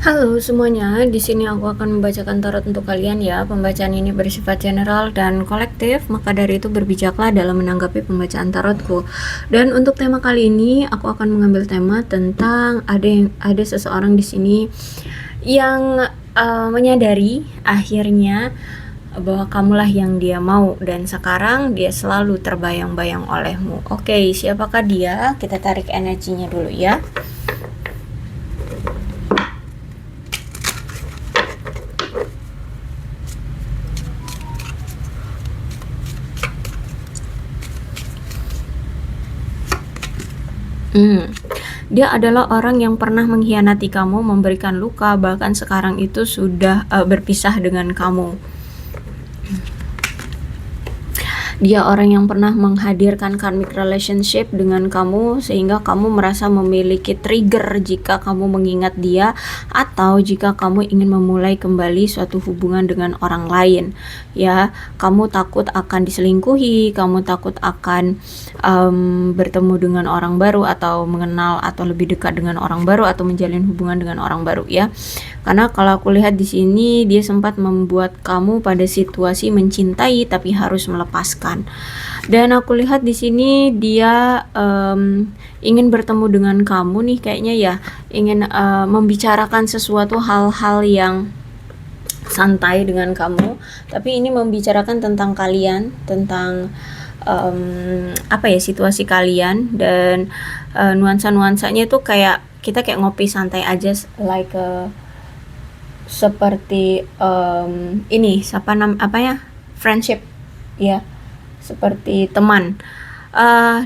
Halo semuanya, di sini aku akan membacakan tarot untuk kalian ya. Pembacaan ini bersifat general dan kolektif, maka dari itu berbijaklah dalam menanggapi pembacaan tarotku. Dan untuk tema kali ini, aku akan mengambil tema tentang ada seseorang di sini yang menyadari akhirnya bahwa kamulah yang dia mau dan sekarang dia selalu terbayang-bayang olehmu. Oke, siapakah dia? Kita tarik energinya dulu ya. Dia adalah orang yang pernah mengkhianati kamu, memberikan luka, bahkan sekarang itu sudah berpisah dengan kamu. Dia orang yang pernah menghadirkan karmic relationship dengan kamu sehingga kamu merasa memiliki trigger jika kamu mengingat dia atau jika kamu ingin memulai kembali suatu hubungan dengan orang lain. Ya, kamu takut akan diselingkuhi, kamu takut akan bertemu dengan orang baru atau mengenal atau lebih dekat dengan orang baru atau menjalin hubungan dengan orang baru ya. Karena kalau aku lihat di sini dia sempat membuat kamu pada situasi mencintai tapi harus melepaskan. Dan aku lihat di sini dia ingin bertemu dengan kamu nih kayaknya ya, ingin membicarakan sesuatu hal-hal yang santai dengan kamu, tapi ini membicarakan tentang kalian, tentang situasi kalian dan nuansa-nuansanya itu kayak kita kayak ngopi santai aja, seperti friendship ya, seperti teman.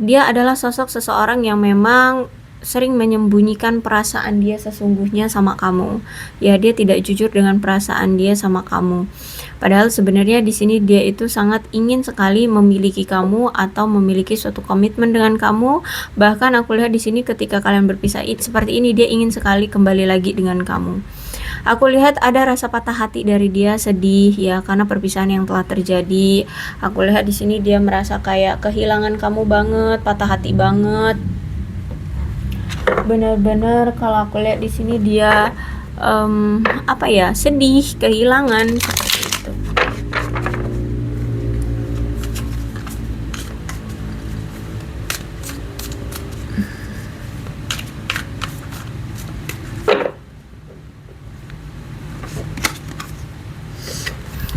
Dia adalah sosok seseorang yang memang sering menyembunyikan perasaan dia sesungguhnya sama kamu. Ya, dia tidak jujur dengan perasaan dia sama kamu. Padahal sebenarnya di sini dia itu sangat ingin sekali memiliki kamu atau memiliki suatu komitmen dengan kamu. Bahkan aku lihat di sini ketika kalian berpisah seperti ini, dia ingin sekali kembali lagi dengan kamu. Aku lihat ada rasa patah hati dari dia, sedih ya karena perpisahan yang telah terjadi. Aku lihat di sini dia merasa kayak kehilangan kamu banget, patah hati banget. Benar-benar kalau aku lihat di sini dia sedih, kehilangan seperti itu.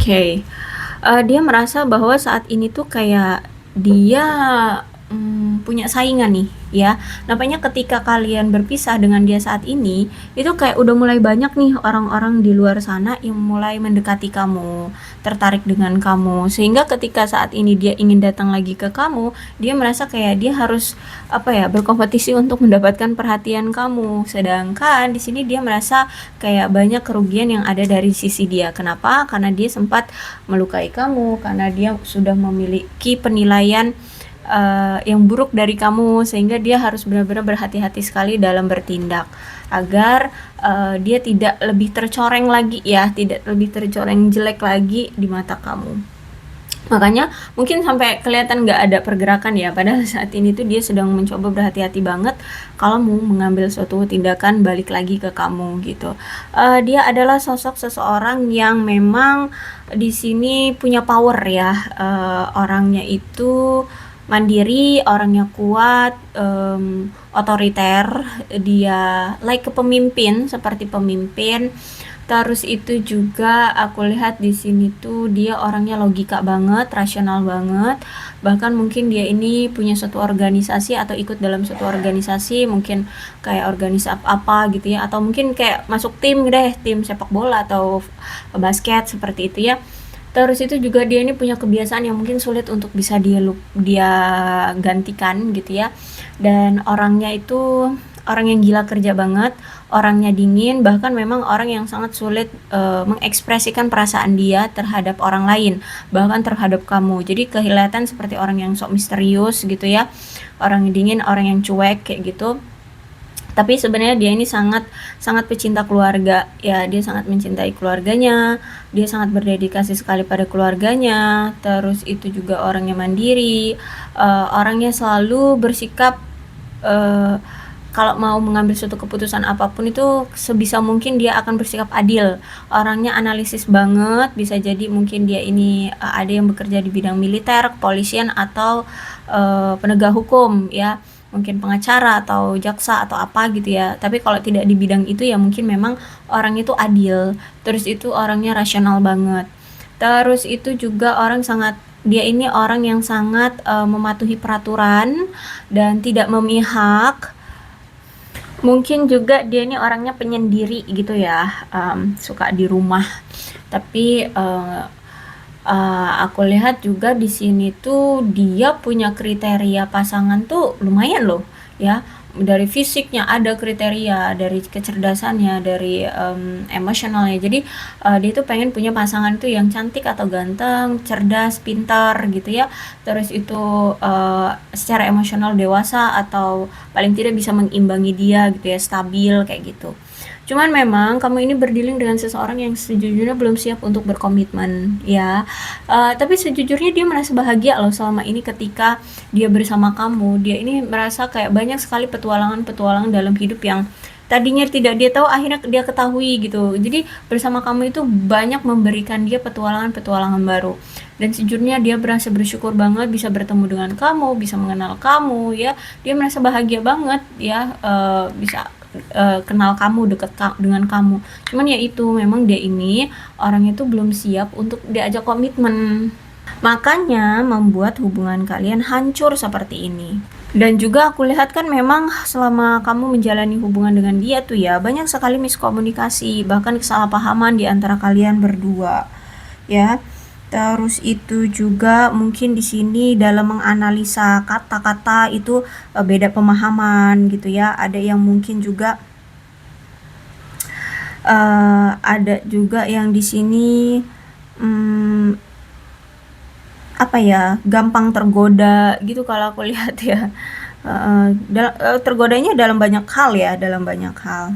Oke. Dia merasa bahwa saat ini tuh kayak dia punya saingan nih ya. Nampaknya ketika kalian berpisah dengan dia saat ini, itu kayak udah mulai banyak nih orang-orang di luar sana yang mulai mendekati kamu, tertarik dengan kamu. Sehingga ketika saat ini dia ingin datang lagi ke kamu, dia merasa kayak dia harus berkompetisi untuk mendapatkan perhatian kamu. Sedangkan di sini dia merasa kayak banyak kerugian yang ada dari sisi dia. Kenapa? Karena dia sempat melukai kamu, karena dia sudah memiliki penilaian yang buruk dari kamu, sehingga dia harus benar-benar berhati-hati sekali dalam bertindak agar dia tidak lebih tercoreng lagi ya, tidak lebih tercoreng jelek lagi di mata kamu. Makanya mungkin sampai kelihatan gak ada pergerakan ya, padahal saat ini tuh dia sedang mencoba berhati-hati banget kalau mau mengambil suatu tindakan balik lagi ke kamu gitu. Dia adalah sosok seseorang yang memang di sini punya power ya. Orangnya itu mandiri, orangnya kuat, otoriter, dia kepemimpin, seperti pemimpin. Terus itu juga aku lihat di sini tuh dia orangnya logika banget, rasional banget. Bahkan mungkin dia ini punya suatu organisasi atau ikut dalam suatu organisasi, mungkin kayak organisasi apa gitu ya, atau mungkin kayak masuk tim deh, tim sepak bola atau basket seperti itu ya. Terus itu juga dia ini punya kebiasaan yang mungkin sulit untuk bisa dia gantikan gitu ya. Dan orangnya itu orang yang gila kerja banget, orangnya dingin, bahkan memang orang yang sangat sulit mengekspresikan perasaan dia terhadap orang lain, bahkan terhadap kamu. Jadi kelihatan seperti orang yang sok misterius gitu ya. Orang yang dingin, orang yang cuek kayak gitu. Tapi sebenarnya dia ini sangat sangat pecinta keluarga ya, dia sangat mencintai keluarganya, dia sangat berdedikasi sekali pada keluarganya. Terus itu juga orangnya mandiri, orangnya selalu bersikap kalau mau mengambil suatu keputusan apapun itu sebisa mungkin dia akan bersikap adil. Orangnya analisis banget, bisa jadi mungkin dia ini ada yang bekerja di bidang militer, kepolisian atau penegak hukum ya, mungkin pengacara atau jaksa atau apa gitu ya. Tapi kalau tidak di bidang itu ya mungkin memang orang itu adil, terus itu orangnya rasional banget. Terus itu juga dia ini orang yang sangat mematuhi peraturan dan tidak memihak. Mungkin juga dia ini orangnya penyendiri gitu ya, suka di rumah. Tapi aku lihat juga di sini tuh dia punya kriteria pasangan tuh lumayan loh ya. Dari fisiknya ada kriteria, dari kecerdasannya, dari emosionalnya. Jadi dia tuh pengen punya pasangan tuh yang cantik atau ganteng, cerdas, pintar gitu ya. Terus itu secara emosional dewasa atau paling tidak bisa mengimbangi dia gitu ya, stabil kayak gitu. Cuman memang kamu ini berdealing dengan seseorang yang sejujurnya belum siap untuk berkomitmen ya. Tapi sejujurnya dia merasa bahagia loh selama ini ketika dia bersama kamu. Dia ini merasa kayak banyak sekali petualangan-petualangan dalam hidup yang tadinya tidak dia tahu akhirnya dia ketahui gitu. Jadi bersama kamu itu banyak memberikan dia petualangan-petualangan baru. Dan sejujurnya dia merasa bersyukur banget bisa bertemu dengan kamu, bisa mengenal kamu ya. Dia merasa bahagia banget ya, bisa kenal kamu, deket dengan kamu. Cuman ya itu memang dia ini orang itu belum siap untuk diajak komitmen, makanya membuat hubungan kalian hancur seperti ini. Dan juga aku lihat kan memang selama kamu menjalani hubungan dengan dia tuh ya banyak sekali miskomunikasi, bahkan kesalahpahaman di antara kalian berdua ya. Terus itu juga mungkin di sini dalam menganalisa kata-kata itu beda pemahaman gitu ya. Ada yang mungkin juga ada juga yang di sini apa ya, gampang tergoda gitu kalau aku lihat ya. Tergodanya dalam banyak hal ya, dalam banyak hal.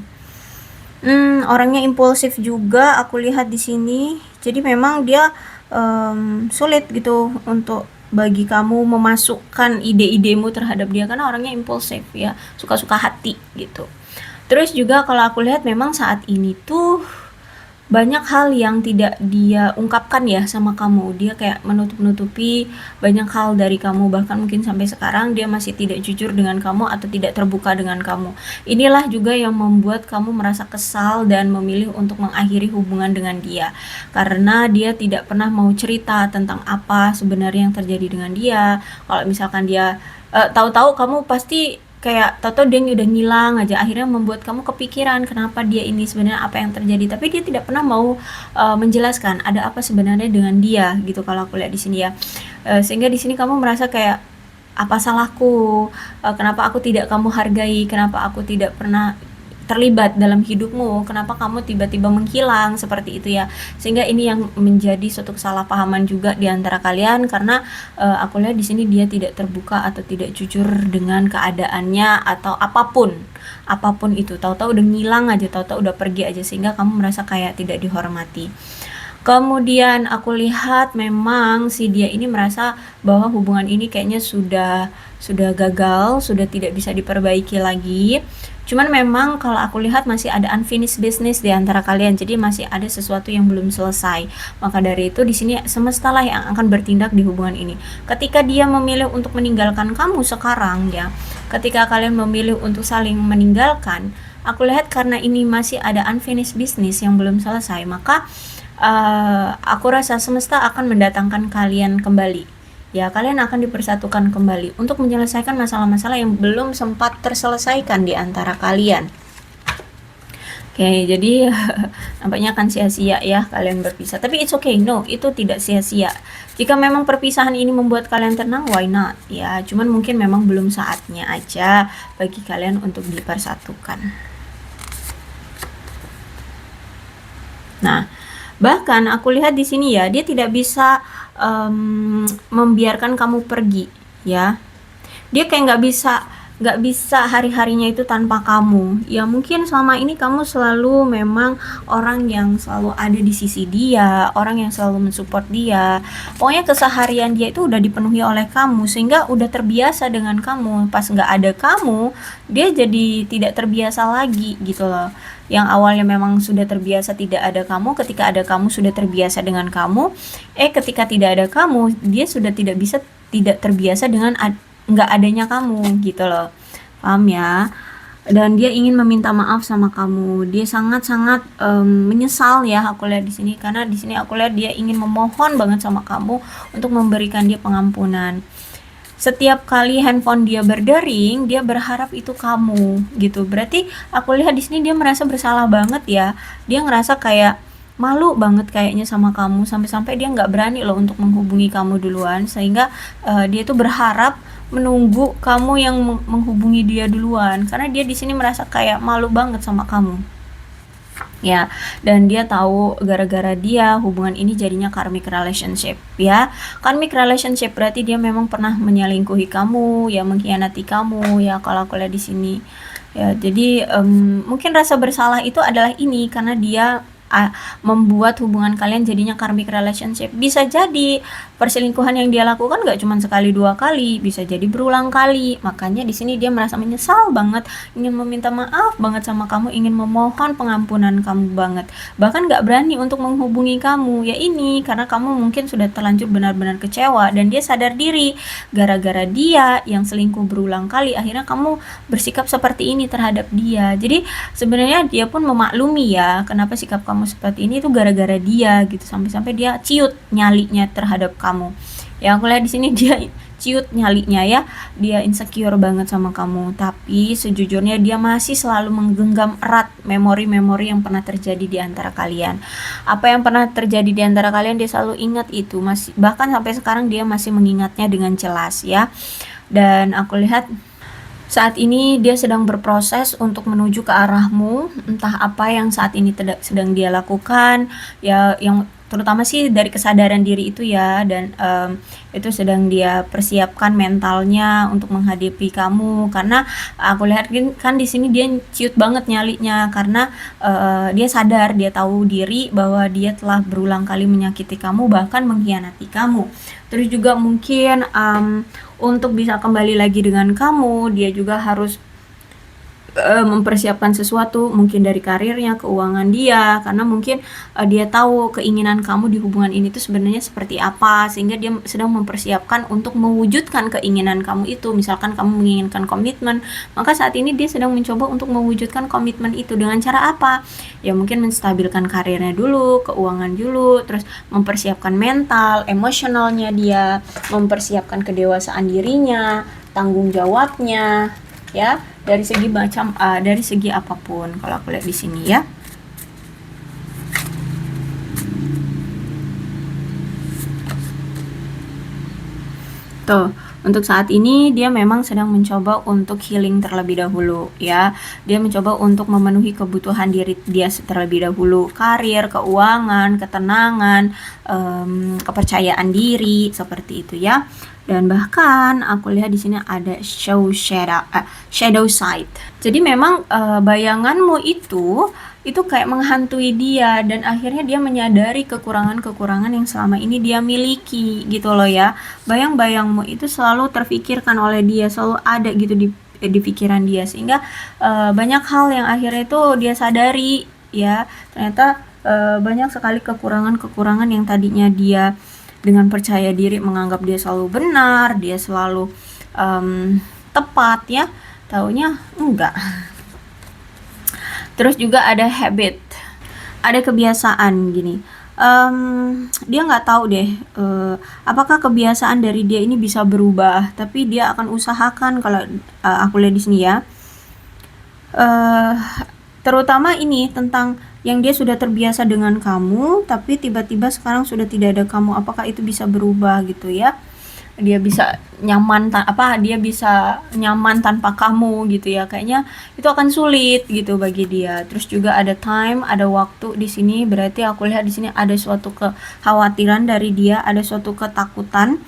Orangnya impulsif juga aku lihat di sini. Jadi memang dia sulit gitu untuk bagi kamu memasukkan ide-idemu terhadap dia karena orangnya impulsif ya, suka-suka hati gitu. Terus juga kalau aku lihat memang saat ini tuh banyak hal yang tidak dia ungkapkan ya sama kamu. Dia kayak menutup-nutupi banyak hal dari kamu, bahkan mungkin sampai sekarang dia masih tidak jujur dengan kamu atau tidak terbuka dengan kamu. Inilah juga yang membuat kamu merasa kesal dan memilih untuk mengakhiri hubungan dengan dia, karena dia tidak pernah mau cerita tentang apa sebenarnya yang terjadi dengan dia. Kalau misalkan dia tahu-tahu kamu pasti kayak tahu-tahu dia udah ngilang aja, akhirnya membuat kamu kepikiran kenapa dia ini sebenarnya, apa yang terjadi, tapi dia tidak pernah mau menjelaskan ada apa sebenarnya dengan dia gitu kalau aku lihat di sini ya. Sehingga di sini kamu merasa kayak apa salahku, kenapa aku tidak kamu hargai, kenapa aku tidak pernah terlibat dalam hidupmu, kenapa kamu tiba-tiba menghilang seperti itu ya. Sehingga ini yang menjadi suatu kesalahpahaman juga di antara kalian, karena aku lihat di sini dia tidak terbuka atau tidak jujur dengan keadaannya atau apapun itu, tahu-tahu udah ngilang aja, tahu-tahu udah pergi aja, sehingga kamu merasa kayak tidak dihormati. Kemudian aku lihat memang si dia ini merasa bahwa hubungan ini kayaknya sudah gagal, sudah tidak bisa diperbaiki lagi. Cuman memang kalau aku lihat masih ada unfinished business di antara kalian. Jadi masih ada sesuatu yang belum selesai. Maka dari itu di sini semestalah yang akan bertindak di hubungan ini. Ketika dia memilih untuk meninggalkan kamu sekarang ya, ketika kalian memilih untuk saling meninggalkan, aku lihat karena ini masih ada unfinished business yang belum selesai, maka aku rasa semesta akan mendatangkan kalian kembali. Ya, kalian akan dipersatukan kembali untuk menyelesaikan masalah-masalah yang belum sempat terselesaikan di antara kalian. Oke, jadi nampaknya akan sia-sia ya kalian berpisah. Tapi it's okay, no, itu tidak sia-sia. Jika memang perpisahan ini membuat kalian tenang, why not? Ya, cuman mungkin memang belum saatnya aja bagi kalian untuk dipersatukan. Nah, bahkan aku lihat di sini ya, dia tidak bisa membiarkan kamu pergi ya. Dia kayak nggak bisa nggak bisa hari-harinya itu tanpa kamu. Ya mungkin selama ini kamu selalu memang orang yang selalu ada di sisi dia, orang yang selalu mensupport dia. Pokoknya keseharian dia itu udah dipenuhi oleh kamu, sehingga udah terbiasa dengan kamu. Pas nggak ada kamu, dia jadi tidak terbiasa lagi gitu loh. Yang awalnya memang sudah terbiasa tidak ada kamu, ketika ada kamu sudah terbiasa dengan kamu, ketika tidak ada kamu, dia sudah tidak terbiasa dengan nggak adanya kamu gitu loh, paham ya? Dan dia ingin meminta maaf sama kamu, dia sangat-sangat menyesal ya, aku lihat di sini, karena di sini aku lihat dia ingin memohon banget sama kamu untuk memberikan dia pengampunan. Setiap kali handphone dia berdering, dia berharap itu kamu gitu. Berarti aku lihat di sini dia merasa bersalah banget ya, dia ngerasa kayak malu banget kayaknya sama kamu, sampai-sampai dia nggak berani loh untuk menghubungi kamu duluan, sehingga dia tuh berharap menunggu kamu yang menghubungi dia duluan, karena dia di sini merasa kayak malu banget sama kamu ya. Dan dia tahu gara-gara dia hubungan ini jadinya karmic relationship ya. Karmic relationship berarti dia memang pernah menyelingkuhi kamu ya, mengkhianati kamu ya, kalau aku lihat di sini ya. Jadi mungkin rasa bersalah itu adalah ini karena dia membuat hubungan kalian jadinya karmic relationship. Bisa jadi perselingkuhan yang dia lakukan gak cuma sekali dua kali, bisa jadi berulang kali. Makanya di sini dia merasa menyesal banget, ingin meminta maaf banget sama kamu, ingin memohon pengampunan kamu banget. Bahkan gak berani untuk menghubungi kamu. Ya ini karena kamu mungkin sudah terlanjur benar-benar kecewa, dan dia sadar diri gara-gara dia yang selingkuh berulang kali, akhirnya kamu bersikap seperti ini terhadap dia. Jadi sebenarnya dia pun memaklumi ya kenapa sikap kamu seperti ini itu gara-gara dia gitu, sampai-sampai dia ciut nyalinya terhadap kamu. Ya aku lihat di sini dia ciut nyalinya ya, dia insecure banget sama kamu, tapi sejujurnya dia masih selalu menggenggam erat memori-memori yang pernah terjadi di antara kalian. Apa yang pernah terjadi di antara kalian dia selalu ingat itu, masih bahkan sampai sekarang dia masih mengingatnya dengan jelas ya. Dan aku lihat saat ini dia sedang berproses untuk menuju ke arahmu, entah apa yang saat ini sedang dia lakukan, ya yang terutama sih dari kesadaran diri itu ya, dan itu sedang dia persiapkan mentalnya untuk menghadapi kamu, karena aku lihat kan di sini dia ciut banget nyalinya, karena dia sadar, dia tahu diri bahwa dia telah berulang kali menyakiti kamu, bahkan mengkhianati kamu. Terus juga mungkin untuk bisa kembali lagi dengan kamu, dia juga harus mempersiapkan sesuatu, mungkin dari karirnya, keuangan dia, karena mungkin dia tahu keinginan kamu di hubungan ini tuh sebenarnya seperti apa, sehingga dia sedang mempersiapkan untuk mewujudkan keinginan kamu itu. Misalkan kamu menginginkan komitmen, maka saat ini dia sedang mencoba untuk mewujudkan komitmen itu dengan cara apa? Ya mungkin menstabilkan karirnya dulu, keuangan dulu, terus mempersiapkan mental, emosionalnya dia, mempersiapkan kedewasaan dirinya, tanggung jawabnya, ya, dari segi dari segi apapun kalau aku lihat di sini ya. Tuh, untuk saat ini dia memang sedang mencoba untuk healing terlebih dahulu ya. Dia mencoba untuk memenuhi kebutuhan diri dia terlebih dahulu, karir, keuangan, ketenangan, kepercayaan diri, seperti itu ya. Dan bahkan aku lihat di sini ada shadow side. Jadi memang bayanganmu itu kayak menghantui dia, dan akhirnya dia menyadari kekurangan-kekurangan yang selama ini dia miliki gitu loh ya. Bayang-bayangmu itu selalu terfikirkan oleh dia, selalu ada gitu di pikiran dia, sehingga banyak hal yang akhirnya itu dia sadari ya, ternyata banyak sekali kekurangan-kekurangan yang tadinya dia dengan percaya diri menganggap dia selalu benar, dia selalu tepat ya, taunya enggak. Terus juga ada habit, ada kebiasaan gini. Dia nggak tahu deh apakah kebiasaan dari dia ini bisa berubah, tapi dia akan usahakan kalau aku lihat di sini ya. Terutama ini tentang yang dia sudah terbiasa dengan kamu, tapi tiba-tiba sekarang sudah tidak ada kamu, apakah itu bisa berubah gitu ya? Dia bisa nyaman dia bisa nyaman tanpa kamu gitu ya, kayaknya itu akan sulit gitu bagi dia. Terus juga ada time, ada waktu di sini, berarti aku lihat di sini ada suatu kekhawatiran dari dia, ada suatu ketakutan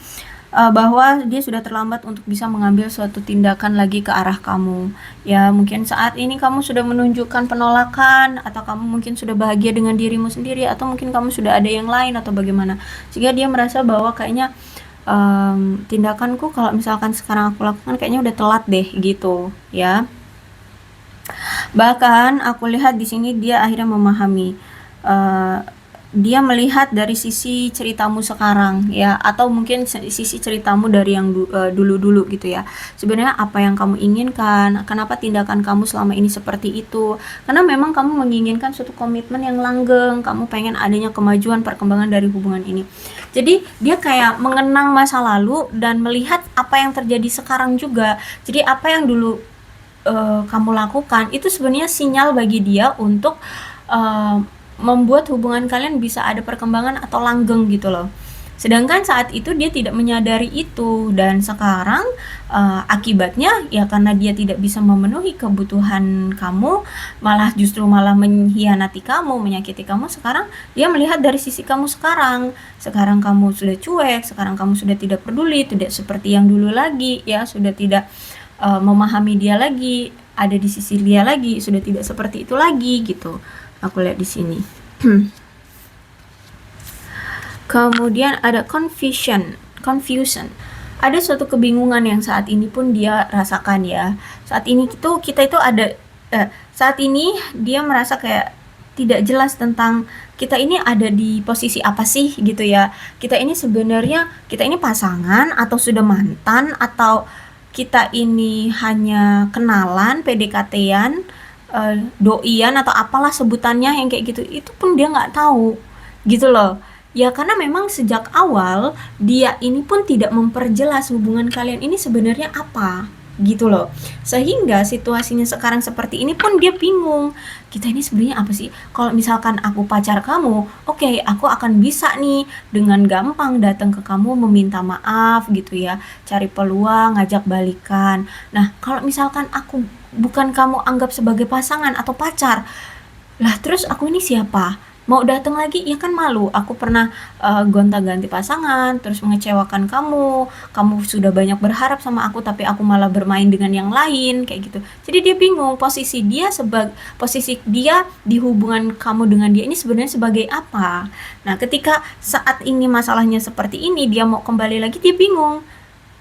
bahwa dia sudah terlambat untuk bisa mengambil suatu tindakan lagi ke arah kamu. Ya, mungkin saat ini kamu sudah menunjukkan penolakan, atau kamu mungkin sudah bahagia dengan dirimu sendiri, atau mungkin kamu sudah ada yang lain atau bagaimana. Sehingga dia merasa bahwa kayaknya tindakanku kalau misalkan sekarang aku lakukan kayaknya udah telat deh gitu, ya. Bahkan aku lihat di sini dia akhirnya memahami, dia melihat dari sisi ceritamu sekarang, ya, atau mungkin sisi ceritamu dari yang dulu-dulu gitu ya. Sebenarnya apa yang kamu inginkan, kenapa tindakan kamu selama ini seperti itu? Karena memang kamu menginginkan suatu komitmen yang langgeng, kamu pengen adanya kemajuan perkembangan dari hubungan ini. Jadi dia kayak mengenang masa lalu dan melihat apa yang terjadi sekarang juga. Jadi apa yang dulu kamu lakukan itu sebenarnya sinyal bagi dia untuk membuat hubungan kalian bisa ada perkembangan atau langgeng gitu loh. Sedangkan saat itu dia tidak menyadari itu, dan sekarang akibatnya ya karena dia tidak bisa memenuhi kebutuhan kamu, malah mengkhianati kamu, menyakiti kamu. Sekarang dia melihat dari sisi kamu sekarang. Sekarang kamu sudah cuek, sekarang kamu sudah tidak peduli, tidak seperti yang dulu lagi, ya, sudah tidak memahami dia lagi, ada di sisi dia lagi, sudah tidak seperti itu lagi gitu. Aku lihat di sini. Kemudian ada confusion. Ada suatu kebingungan yang saat ini pun dia rasakan, ya. Saat ini saat ini dia merasa kayak tidak jelas tentang kita ini ada di posisi apa sih gitu ya. Kita ini pasangan atau sudah mantan, atau kita ini hanya kenalan, PDKT-an, doian, atau apalah sebutannya yang kayak gitu. Itu pun dia nggak tahu gitu loh. Ya karena memang sejak awal dia ini pun tidak memperjelas hubungan kalian ini sebenarnya apa gitu loh. Sehingga situasinya sekarang seperti ini pun dia bingung. Kita ini sebenarnya apa sih? Kalau misalkan aku pacar kamu, oke, aku akan bisa nih dengan gampang datang ke kamu meminta maaf gitu ya, cari peluang, ngajak balikan. Nah, kalau misalkan aku bukan kamu anggap sebagai pasangan atau pacar, lah terus aku ini siapa? Mau datang lagi ya kan malu. Aku pernah gonta-ganti pasangan, terus mengecewakan kamu. Kamu sudah banyak berharap sama aku, tapi aku malah bermain dengan yang lain kayak gitu. Jadi dia bingung posisi dia di hubungan kamu dengan dia ini sebenarnya sebagai apa. Nah, ketika saat ini masalahnya seperti ini, dia mau kembali lagi, dia bingung.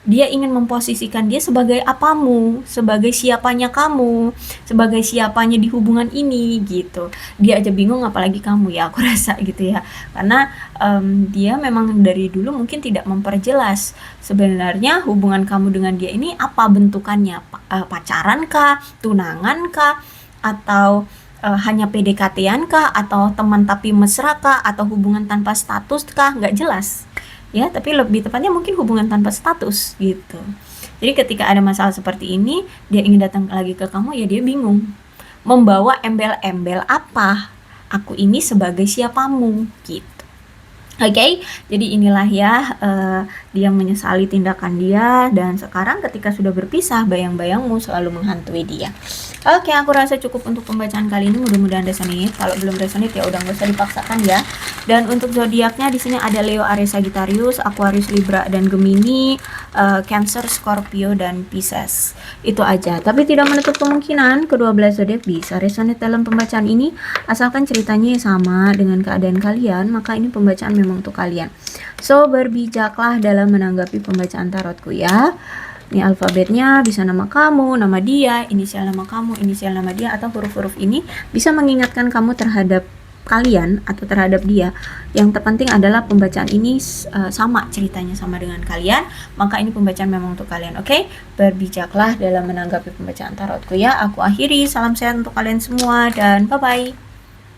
Dia ingin memposisikan dia sebagai apamu, sebagai siapanya kamu, sebagai siapanya di hubungan ini gitu. Dia aja bingung apalagi kamu, ya, aku rasa gitu ya. Karena dia memang dari dulu mungkin tidak memperjelas sebenarnya hubungan kamu dengan dia ini apa bentukannya, pacaran kah, tunangan kah, atau hanya PDKT-an kah, atau teman tapi mesra kah, atau hubungan tanpa status kah, nggak jelas. Ya, tapi lebih tepatnya mungkin hubungan tanpa status gitu. Jadi ketika ada masalah seperti ini, dia ingin datang lagi ke kamu, ya dia bingung. Membawa embel-embel apa? Aku ini sebagai siapamu gitu. Oke, jadi inilah ya, dia menyesali tindakan dia, dan sekarang ketika sudah berpisah, bayang-bayangmu selalu menghantui dia. Oke, aku rasa cukup untuk pembacaan kali ini. Mudah-mudahan resonate. Kalau belum resonate ya udah nggak usah dipaksakan ya. Dan untuk zodiaknya di sini ada Leo, Aries, Sagittarius, Aquarius, Libra, dan Gemini, Cancer, Scorpio, dan Pisces. Itu aja. Tapi tidak menutup kemungkinan kedua-belas zodiak bisa resonate dalam pembacaan ini, asalkan ceritanya sama dengan keadaan kalian, maka ini pembacaan memang untuk kalian. So, berbijaklah dalam menanggapi pembacaan tarotku ya. Ini alfabetnya bisa nama kamu, nama dia, inisial nama kamu, inisial nama dia, atau huruf-huruf ini bisa mengingatkan kamu terhadap kalian atau terhadap dia. Yang terpenting adalah pembacaan ini sama ceritanya sama dengan kalian, maka ini pembacaan memang untuk kalian. Oke? Berbijaklah dalam menanggapi pembacaan tarotku ya. Aku akhiri, salam sehat untuk kalian semua dan bye-bye.